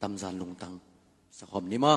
tâm gian lung tăng sa khom ni ma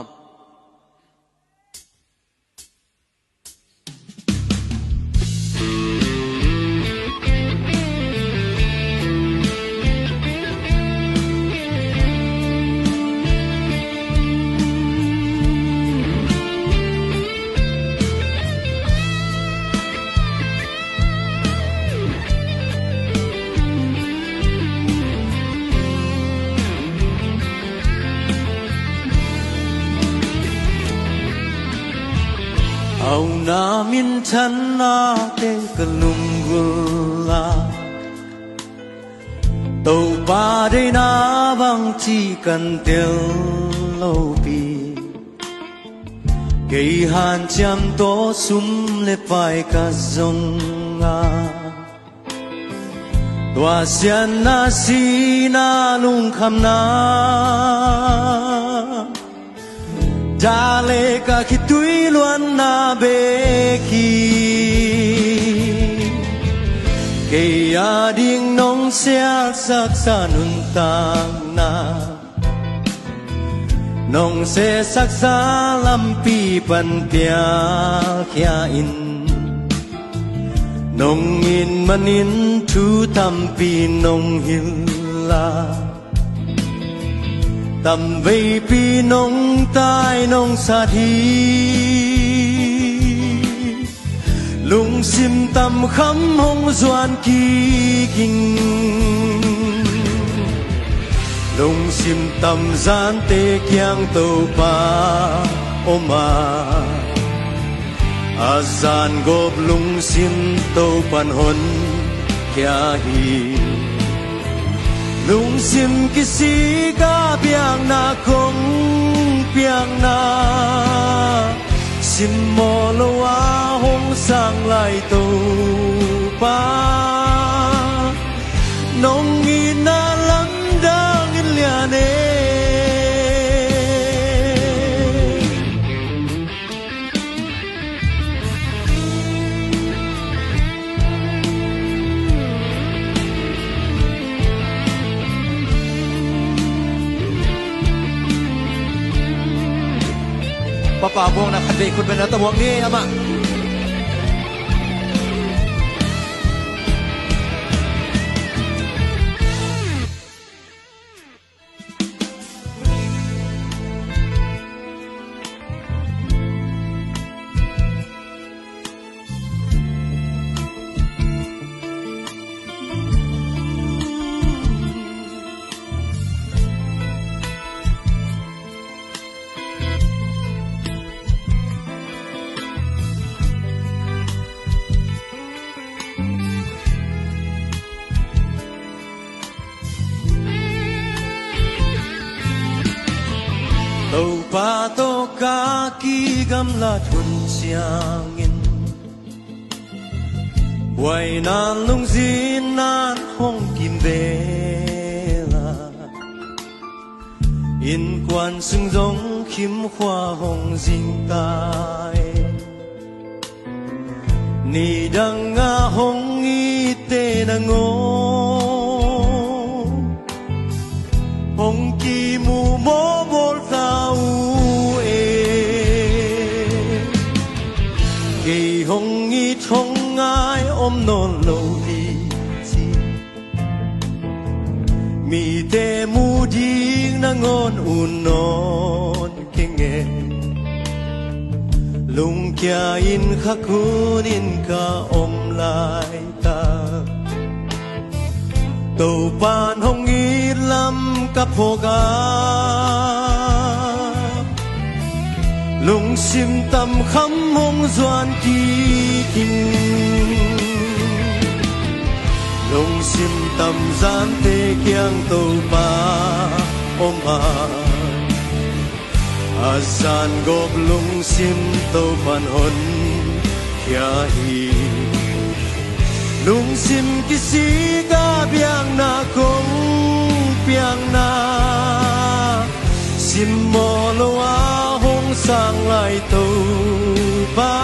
au na min chan na te kalung gula to ba de na bang chi kan tel lo pi ke han cham to sum le pai ka zong nga tua sian na si na lung kham na Dale ka kitui luan na beki Kaya ding nong siya saksa nun tang na Nong se saksa lampi pan pia kya in Nong in manin tu tampi nong hilla Tâm vây pi nông tai nông sa thi Lung sim tâm khắm hông doan kỳ kinh Lung sim tâm gian tê kiang tàu pa oma A gian gộp lung sim tàu pan hôn kia hi Lung sim kisi ka piang na kong piang na Sim mo lo a hong sang lai to pa Nong ina lam dang in liane Papa buong na kadai kun ben na buong ni ama Tàu pa to ka ki gam la thun chiang in Buai nan lung zin nan hong kim ve la In quan sung dong kim hoa hong zing tai Ni dang nga hong i te na ngo Hong ki mu mo bol tao e Kỳ hong i thong ai ôm non lâu đi chi Mi te mu ding na ngon un non kenge Lung kia in khakun in ka om lai ta Tàu pan hong i lam ka phoga Lung sim tâm khắm hong doan kỳ kinh Lung sim tâm gian tê kiang tàu pa oma A gian gộp lung sim tàu pan hon kia hi Lung sim kisi ka biang na kong piang na Sim mo lo a hong sang lai to ba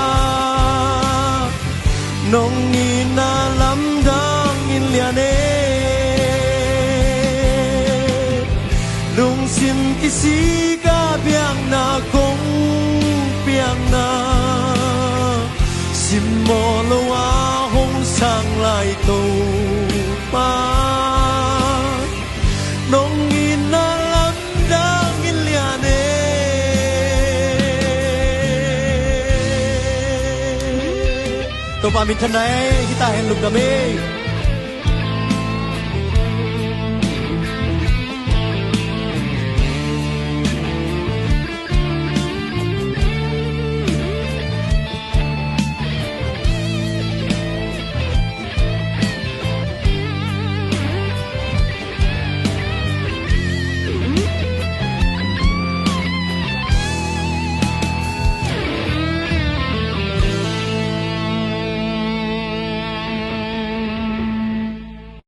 Nong ina lam dang in liane Lung sim cái gì cả biang na không biang na sim mò lâu á hong sang lại tàu ma nong in na lam đang in lian tàu ba mình thân này kita hẹn lục đam mê